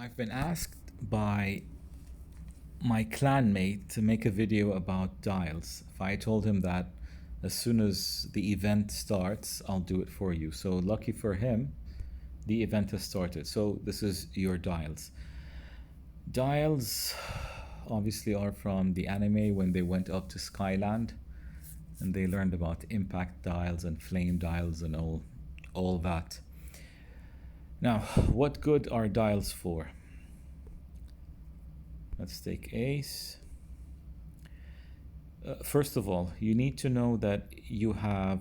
I've been asked by my clanmate to make a video about dials. If I told him that as soon as the event starts, I'll do it for you. So, lucky for him, the event has started. So, this is your dials. Dials obviously are from the anime when they went up to Skyland and they learned about impact dials and flame dials and all that. Now, what good are dials for? Let's take ace. First of all, you need to know that you have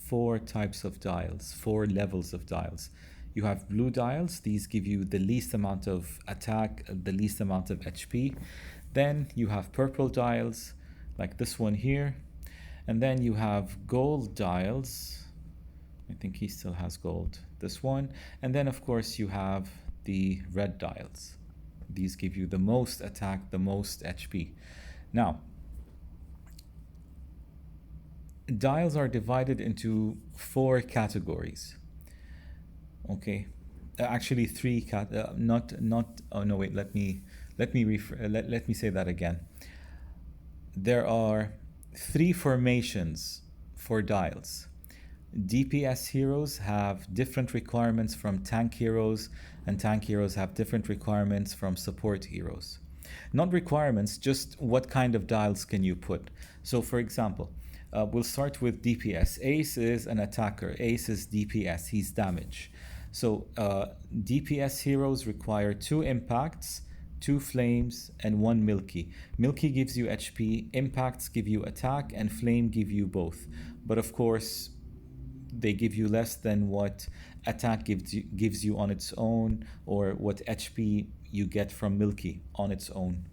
four types of dials, four levels of dials. You have blue dials, these give you the least amount of attack, the least amount of HP. Then you have purple dials, like this one here. And then you have gold dials. I think he still has gold, this one. And then, of course, you have the red dials. These give you the most attack, the most HP. Now, dials are divided into four categories. Okay, actually three oh no, wait, let me say that again. There are three formations for dials. DPS heroes have different requirements from tank heroes, and tank heroes have different requirements from support heroes. Not requirements, just what kind of dials can you put. So for example, we'll start with DPS. Ace is an attacker. Ace is DPS, he's damage. So DPS heroes require 2 impacts, 2 flames, and 1 milky. Milky gives you HP, impacts give you attack, and flame give you both. But of course, they give you less than what attack gives you on its own, or what HP you get from milky on its own.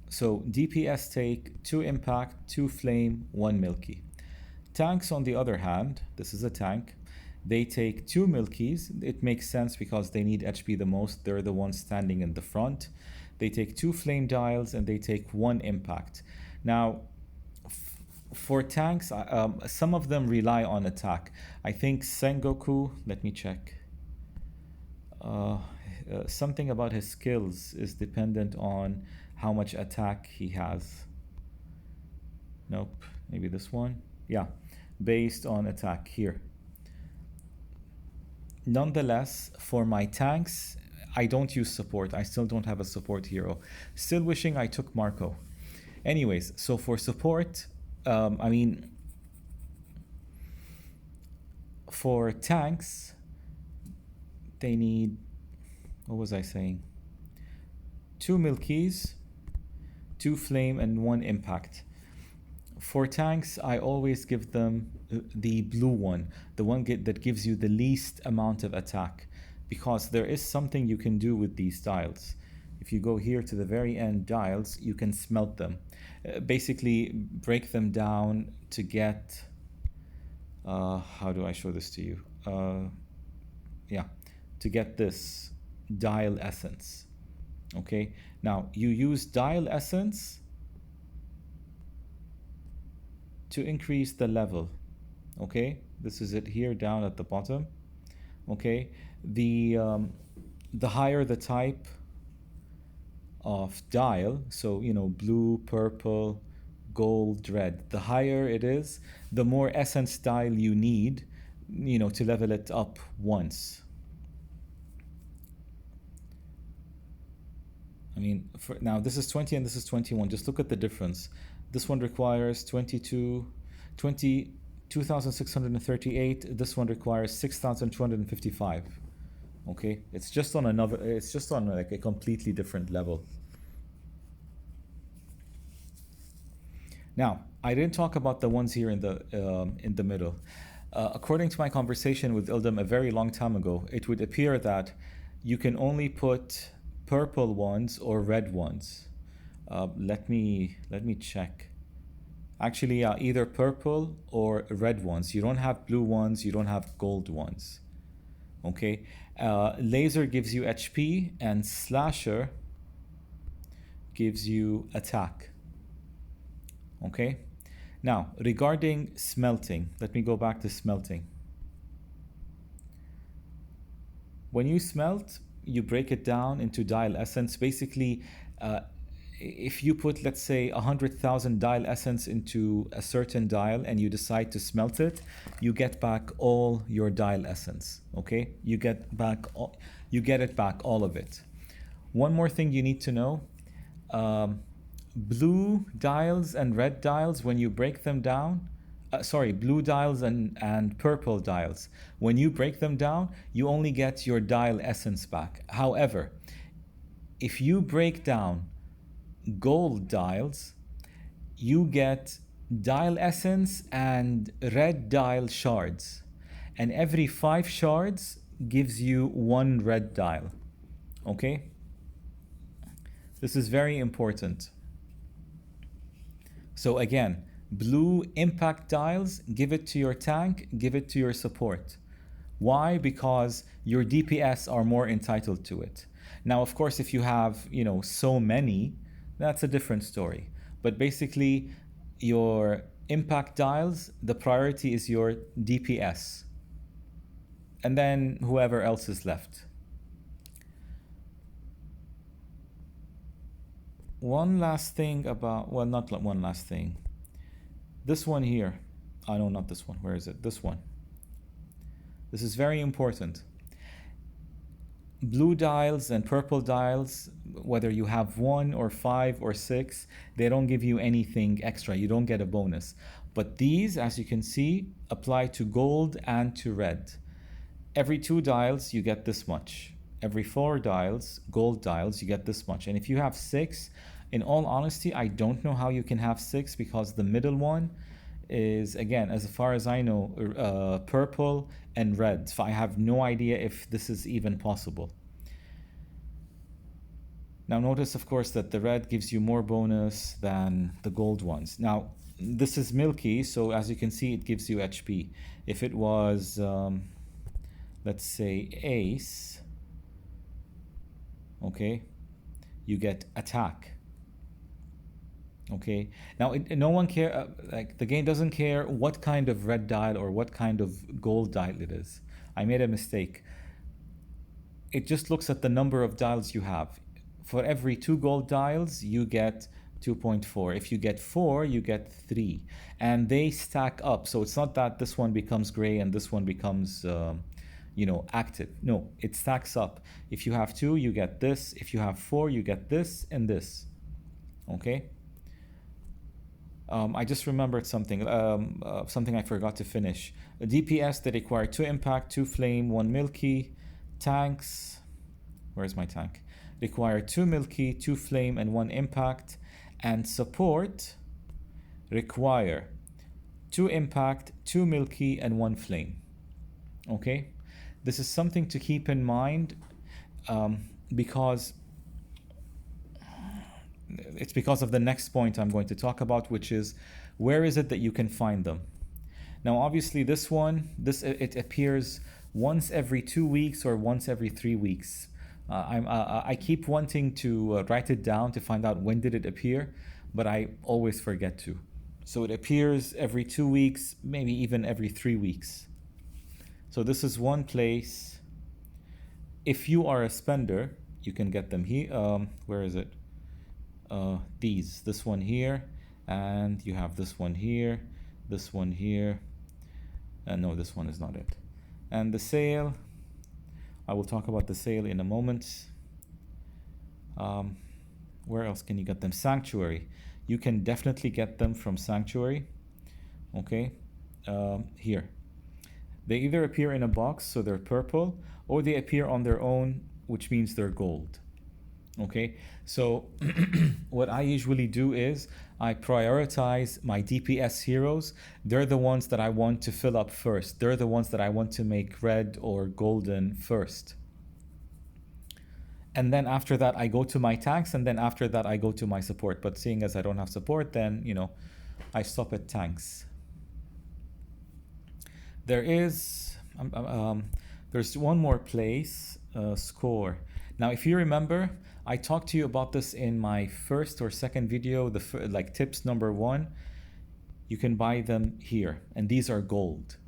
So DPS take 2 impact, 2 flame, 1 milky. Tanks, on the other hand, this is a tank, they take 2 milkies. It makes sense because they need HP the most. They're the ones standing in the front. They take 2 flame dials and they take 1 impact. Now, for tanks, some of them rely on attack. I think Sengoku, let me check. Something about his skills is dependent on how much attack he has. Nope, maybe this one. Yeah, based on attack here. Nonetheless, for my tanks, I don't use support. I still don't have a support hero. Still wishing I took Marco. Anyways, so for support, for tanks, they need, what was I saying? 2 milkies, 2 flame, and 1 impact. For tanks, I always give them the blue one, the one that gives you the least amount of attack, because there is something you can do with these dials. If you go here to the very end dials, you can smelt them. Basically, break them down to get, how do I show this to you? To get this dial essence. Okay, now you use dial essence to increase the level. Okay, this is it here down at the bottom. Okay, the higher the type of dial, so blue, purple, gold, red, the higher it is, the more essence dial you need, to level it up once. Now this is 20 and this is 21. Just look at the difference. This one requires 2,638. This one requires 6,255. Okay, it's just on like a completely different level. Now, I didn't talk about the ones here in the middle. According to my conversation with Ildam a very long time ago, it would appear that you can only put purple ones or red ones. Let me check. Actually, either purple or red ones. You don't have blue ones, you don't have gold ones. Okay, laser gives you HP and slasher gives you attack. Okay, now regarding smelting, let me go back to smelting. When you smelt, you break it down into dial essence. Basically, if you put, let's say, 100,000 dial essence into a certain dial and you decide to smelt it, you get back all your dial essence. Okay, you get it back, all of it. One more thing you need to know: blue dials and red dials, when you break them down, blue dials and purple dials, when you break them down, you only get your dial essence back. However, if you break down gold dials, you get dial essence and red dial shards, and every 5 shards gives you 1 red dial. Okay, this is very important. So again, blue impact dials, give it to your tank, give it to your support. Why? Because your DPS are more entitled to it. Now, of course, if you have, so many, that's a different story. But basically, your impact dials, the priority is your DPS. And then whoever else is left. One last thing about, well, not one last thing. This one here. Oh, no, not this one. Where is it? This one. This is very important. Blue dials and purple dials, whether you have 1 or 5 or 6, they don't give you anything extra. You don't get a bonus. But these, as you can see, apply to gold and to red. Every 2 dials, you get this much. Every 4 dials, gold dials, you get this much. And if you have 6, in all honesty, I don't know how you can have 6, because the middle one is, again, as far as I know, purple and red. So I have no idea if this is even possible. Now notice, of course, that the red gives you more bonus than the gold ones. Now, this is milky, so as you can see, it gives you HP. If it was, let's say, ace, okay, you get attack. Okay, now no one care, like the game doesn't care what kind of red dial or what kind of gold dial it is. I made a mistake. It just looks at the number of dials you have. For every 2 gold dials, you get 2.4. If you get 4, you get 3, and they stack up. So it's not that this one becomes gray and this one becomes active. No, it stacks up. If you have 2, you get this. If you have 4, you get this and this. Okay. I just remembered something I forgot to finish. A DPS, they require 2 impact, 2 flame, 1 milky. Tanks, where's my tank? Require 2 milky, 2 flame, and 1 impact. And support require 2 impact, 2 milky, and 1 flame. Okay, this is something to keep in mind, because it's because of the next point I'm going to talk about, which is where is it that you can find them. Now, obviously, it appears once every 2 weeks or once every 3 weeks. I keep wanting to write it down to find out when did it appear, but I always forget to. So it appears every 2 weeks, maybe even every 3 weeks. So this is one place. If you are a spender, you can get them here. Where is it? This one here, and you have this one here, this one here. No, this one is not it. And the sale, I will talk about the sale in a moment. Where else can you get them? Sanctuary. You can definitely get them from Sanctuary. Okay, here. They either appear in a box, so they're purple, or they appear on their own, which means they're gold. Okay, so what I usually do is I prioritize my DPS heroes. They're the ones that I want to fill up first. They're the ones that I want to make red or golden first. And then after that, I go to my tanks, and then after that, I go to my support. But seeing as I don't have support, then, I stop at tanks. There's one more place, score. Now, if you remember, I talked to you about this in my first or second video, tips number 1. You can buy them here, and these are gold.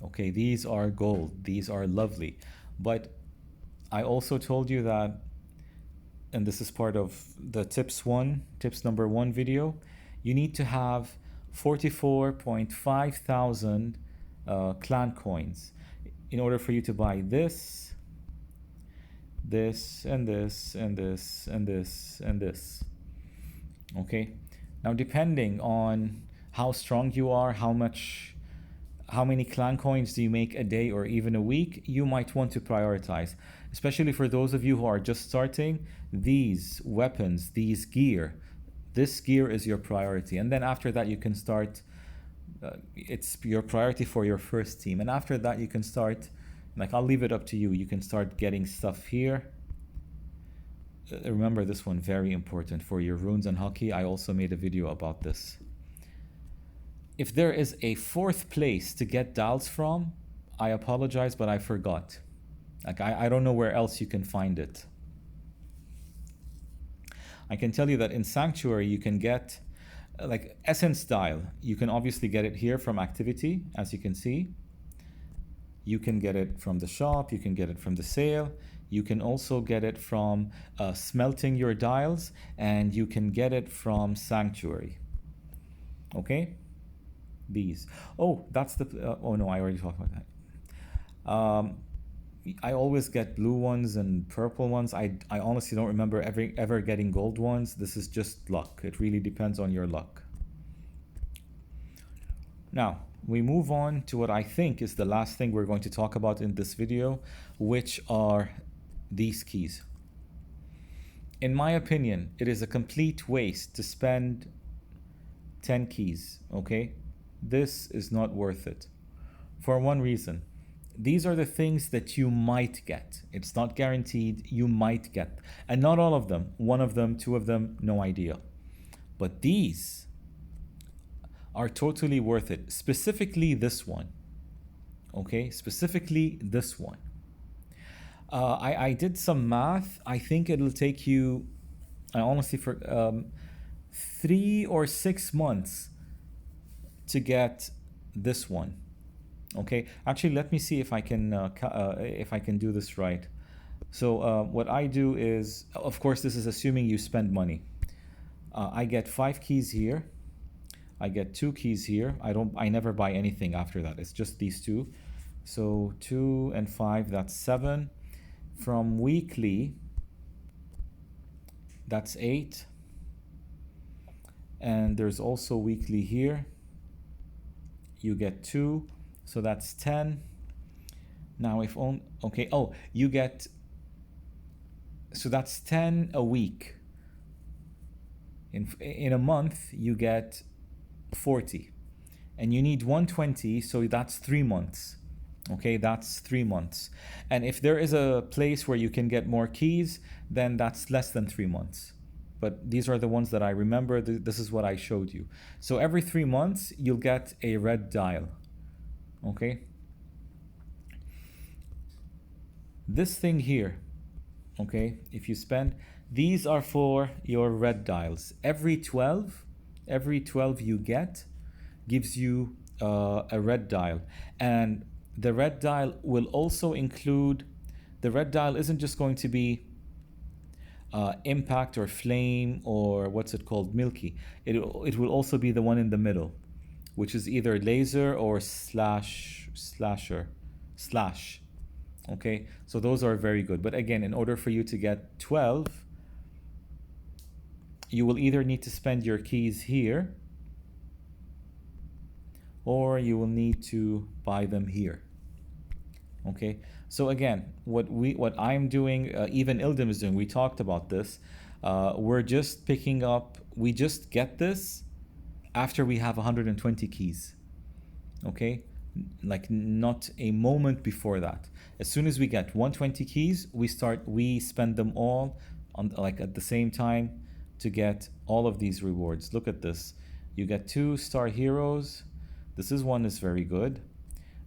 Okay, these are gold. These are lovely. But I also told you that, and this is part of the tips number one video, you need to have 44.5 thousand clan coins in order for you to buy this, this, and this, and this, and this, and this. Okay, now depending on how strong you are, how many clan coins do you make a day or even a week, you might want to prioritize. Especially for those of you who are just starting, these weapons, this gear is your priority. And then after that you can start, it's your priority for your first team. And after that you can start, like, I'll leave it up to you. You can start getting stuff here. Remember this one, very important for your runes and hockey. I also made a video about this. If there is a fourth place to get dials from, I apologize, but I forgot. Like, I don't know where else you can find it. I can tell you that in Sanctuary you can get like Essence dial. You can obviously get it here from activity, as you can see. You can get it from the shop, you can get it from the sale. You can also get it from smelting your dials, and you can get it from Sanctuary. Okay? These. Oh, that's the, oh no, I already talked about that. I always get blue ones and purple ones. I honestly don't remember ever getting gold ones. This is just luck. It really depends on your luck. Now, we move on to what I think is the last thing we're going to talk about in this video, which are these keys. In my opinion, it is a complete waste to spend 10 keys, okay? This is not worth it. For one reason. These are the things that you might get. It's not guaranteed, you might get. And not all of them. One of them, two of them, no idea. But these are totally worth it. Specifically this one. Okay, specifically this one. I did some math. I think it'll take you, I honestly, for 3 or 6 months to get this one. Okay, actually, let me see if I can do this right. So what I do is, of course, this is assuming you spend money. I get 5 keys here. I get 2 keys here. I never buy anything after that. It's just these 2. So 2 and 5, that's 7. From weekly, that's 8. And there's also weekly here. You get 2. So that's 10. Now if on, okay, oh, you get, so that's 10 a week. In a month, you get 40. And you need 120, so that's 3 months. Okay, that's 3 months. And if there is a place where you can get more keys, then that's less than 3 months. But these are the ones that I remember. This is what I showed you. So every 3 months, you'll get a red dial. Okay, this thing here, okay, if you spend, these are for your red dials. Every 12 you get gives you a red dial. And the red dial will also include, the red dial isn't just going to be impact or flame or what's it called, milky. It will also be the one in the middle, which is either laser or slash. Okay, so those are very good. But again, in order for you to get 12, you will either need to spend your keys here, or you will need to buy them here. Okay, so again, what I'm doing, even Ildim is doing, we talked about this. We're just picking up, we just get this after we have 120 keys. Okay, like not a moment before that. As soon as we get 120 keys, we spend them all on, like, at the same time to get all of these rewards. Look at this. You get 2 star heroes. This one is very good.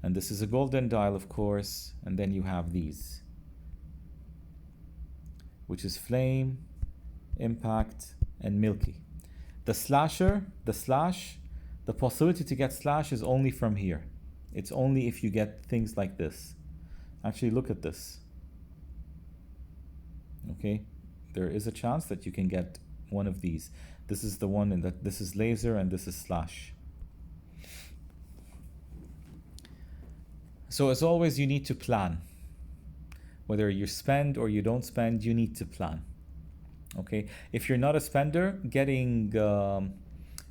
And this is a golden dial, of course. And then you have these, which is flame, impact, and milky. The slash, the possibility to get slash is only from here. It's only if you get things like this. Actually, look at this. Okay, there is a chance that you can get one of these. This is the one, and that this is laser and this is slash. So as always, you need to plan. Whether you spend or you don't spend, you need to plan. Okay, if you're not a spender, getting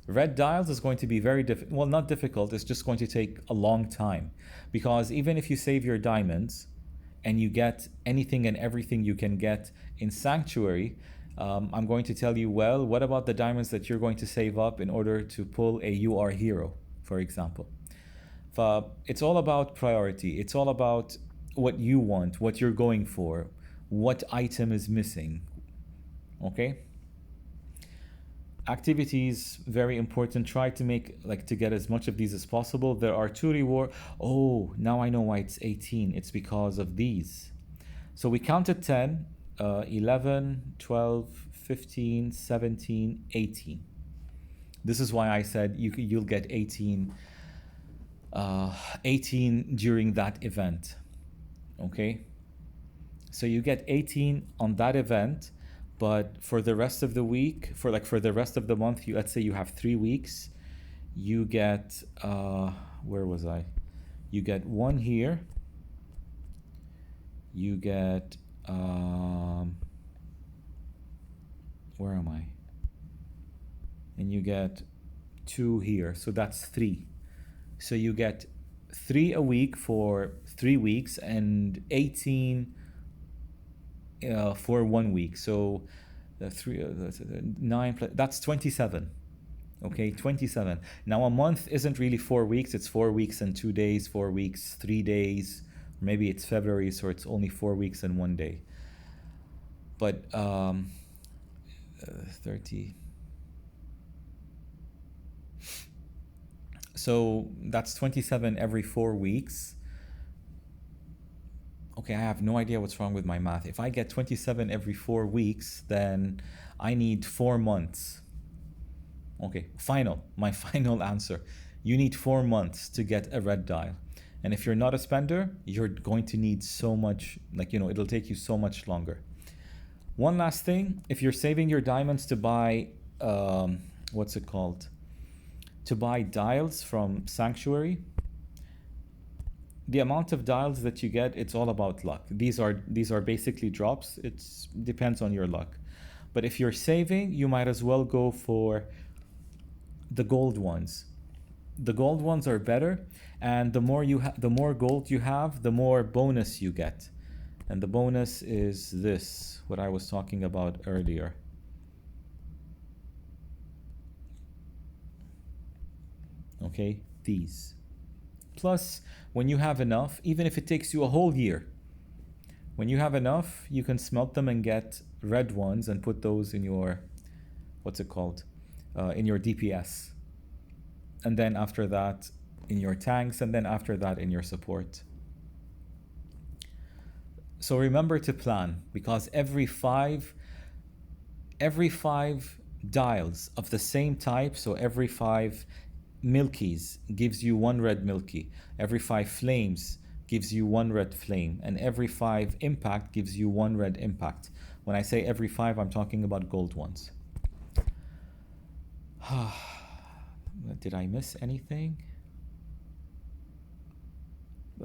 red dials is going to be very difficult. Well, not difficult, it's just going to take a long time. Because even if you save your diamonds and you get anything and everything you can get in Sanctuary, I'm going to tell you, well, what about the diamonds that you're going to save up in order to pull a UR hero, for example? It's all about priority. It's all about what you want, what you're going for, what item is missing. Okay? Activities, very important. Try to make, like, to get as much of these as possible. There are 2 reward. Oh, now I know why it's 18. It's because of these. So we counted 10, 11, 12, 15, 17, 18. This is why I said you'll get 18 during that event. Okay, so you get 18 on that event, but for the rest of the week, for the rest of the month, let's say you have 3 weeks, you get where was I? You get 1 here, you get where am I? And you get 2 here, so that's 3. So you get 3 a week for 3 weeks and 18 for 1 week. So the 9 that's 27. Okay, 27. Now a month isn't really 4 weeks. It's 4 weeks and 2 days, 4 weeks, 3 days. Maybe it's February, so it's only 4 weeks and 1 day. But 30. So that's 27 every 4 weeks. Okay, I have no idea what's wrong with my math. If I get 27 every 4 weeks, then I need 4 months. Okay, my final answer. You need 4 months to get a red dial. And if you're not a spender, you're going to need so much, it'll take you so much longer. One last thing, if you're saving your diamonds to buy, what's it called? To buy dials from Sanctuary, the amount of dials that you get, it's all about luck. These are basically drops. It depends on your luck. But if you're saving, you might as well go for the gold ones. The gold ones are better, and the more gold you have, the more bonus you get. And the bonus is this, what I was talking about earlier. Okay, these. Plus, when you have enough, even if it takes you a whole year, when you have enough, you can smelt them and get red ones and put those in your, in your DPS. And then after that, in your tanks, and then after that, in your support. So remember to plan, because every five dials of the same type, so every 5 milkies gives you 1 red milky, every 5 flames gives you 1 red flame, and every 5 impact gives you 1 red impact. When I say every 5, I'm talking about gold ones. Did I miss anything?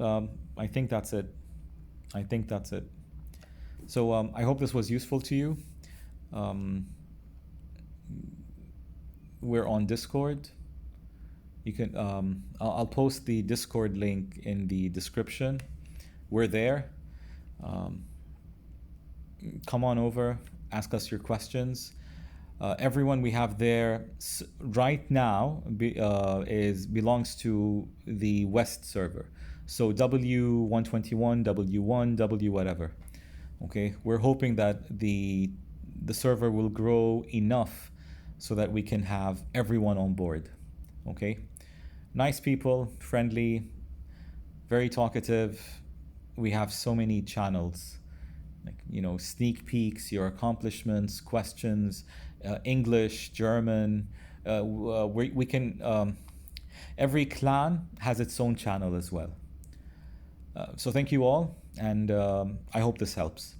I think that's it. So I hope this was useful to you. We're on Discord. You can I'll post the Discord link in the description. We're there. Come on over, ask us your questions. Everyone we have there right now belongs to the West server. So W121, W1, W whatever. Okay, we're hoping that the server will grow enough so that we can have everyone on board. Okay, nice people, friendly, very talkative. We have so many channels, sneak peeks, your accomplishments, questions, English, German. We can. Every clan has its own channel as well. So thank you all, and I hope this helps.